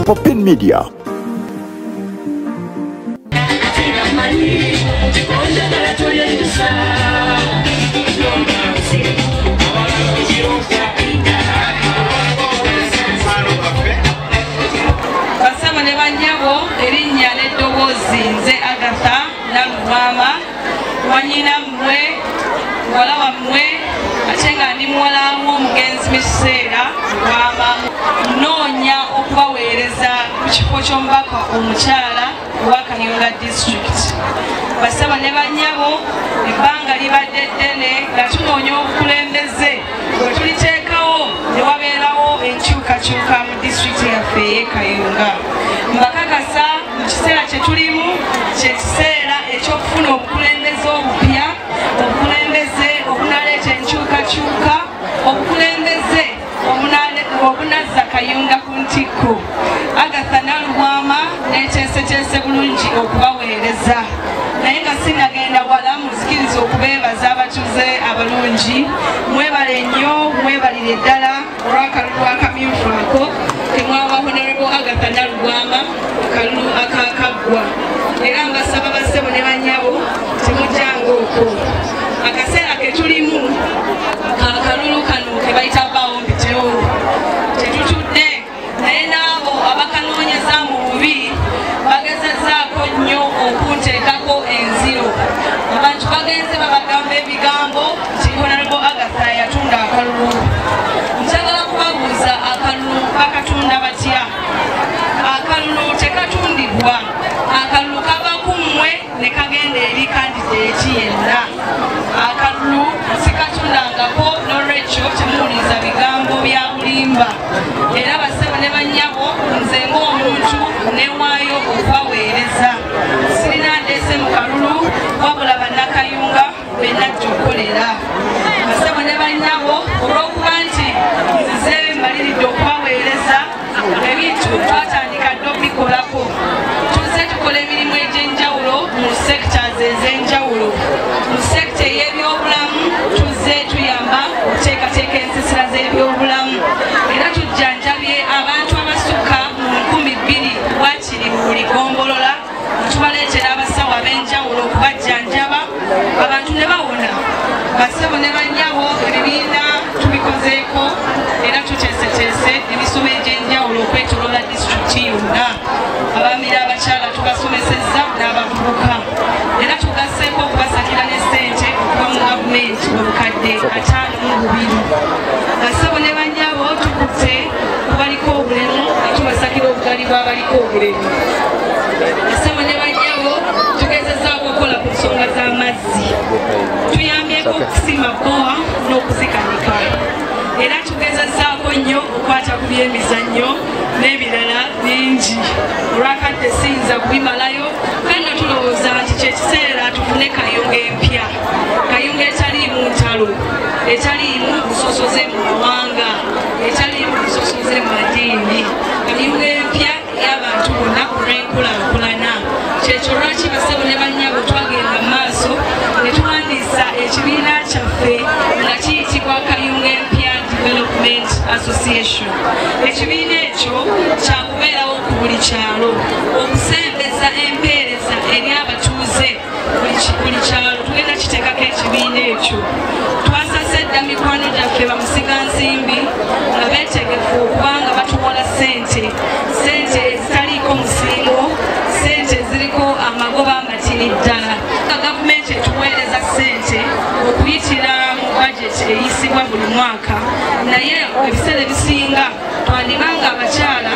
Popin Media. Basaba ne banyabo erinnya n'eddoboozi nze Agatha Nalubwama wanyina mmwe muwala wammwe ate nga ndi muwala w'omugenzi mu kiseera Lubwama nnoonya okubaweereza ku kifo ky'omubaka omukyala owa Kayunga District. Basaba ne banyabo ebbanga libadde ddene nga tunoonya obukulembeze bwe tuliteekawo ne wabeerawo enkyukakyuka mu disitulikiti yaffe ey'e Kayunga. Mbakakasa mu kiseera kye tulimu kye kiseera eky'okufuna obukulembeze obupya, obukulembeze obunaleeta enkyukakyuka, obukulembeze obunazza Kayunga ku ntikko. Agatha Nalubwama neeteeseteese bulungi okubaweereza, naye nga sinagenda wala muzikiriza okubeebaza abatuze abalungi. Mwebale nnyo, mwebalire ddala olw'akalulu akamyufu ako kemwaba Honorable Agatha Nalubwama, akalulu akakaggwa. Era mbasaba bassebo ne bannyabo temujjanga okwo. Akaseera ke tulimu akalulu kano ke bayita bbaawo mpitewo tetutudde, naye n'abo abakanoonyeza mu bubi bagezezzaako nnyo okunteekako enziro. Abantu bagenze babagamba ebigambo nti Honorable Agatha yatunda akalulu. Njagala kubabuuza akalulu bakatunda batya? Akalulu tekatundibwa, akalulu kava ku mmwe ne kagenda eri kandideeti yenna. Akalulu sikatundangako, n'olwekyo temuwuliza bigambo bya bulimba. Era bassebo ne bannyabo nze ng'omuntu newaayo okubaweereza. Sirina ndeese mu kalulu wabula bannakayunga be najja okukolera. Bassebo ne bannyabo olw'okuba nti nzize mbaliridde okubaweereza ebintu twatandika dde obikolako. Tuzze tukola emirimu egy'enjawulo mu sectors ez'enjawulo. Mu sekita ey'ebyobulamu tuzze tuyamba okuteekateeka ensisira z'ebyobulamu, era tujjanjabye abantu abasukka mu 2000 wakiri mu buli gombolola. Tubaleetera abasawo ab'enjawulo okubajjanjaba abantu ne bawona. Bassebo ne bannyabo ebibiina tubikozeeko era tuteeseteese emisomo egy'enjawulo okwetooloola disitulikiti yonna. Abaamira abakyala tubasomesezza n'abavubuka, era tugasseeko okubasakira ne ssente okuva mu gavumenti obukadde 52. Bassebo ne bannyabo tukutte ku baliko obulemu nga tubasakira obugali bw'abaliko obulemu. Bassebo ne bannyabo tugezezzaako okukola ku nsonga z'amazzi, tuyambyeko okusima bbowa n'okuzikanika, era tugezezzaako nnyo okukwata ku by'emizannyo n'ebirala bingi. Olwakadde siyinza kubimalayo, kandi tulowooza nti kyekiseera tufune Kayunga empya, Kayunga etaliimu ntalo, etaliimu busosoze mu mawanga, etaliimu busosoze mu madiini, Kayunga empya y'abantu bonna olw'enkulaakulana. Kyekyo lwaki bassebo ne bannyabo twagenda mu maaso ne tuwandiisa ekibiina kyaffe nga kiyitibwa Kayunga Empya Development Association. Ekibiina ekyo kyakubeerawo ku buli kyalo okusembeza empeereza eri abatuuze buli kyalo. Tugenda kiteekako ekibiina ekyo. Twasase dda mikwano gyaffe bamusigansimbi nga beetegefu okubanga batuwola ssente ezitaliiko musingo, ssente eziriko amagoba amatini ddala. Gavumenti etuweereza ssente okuyitira mu bajeti eyisibwa buli mwaka, naye ebiseera ebisinga twandibanga abakyala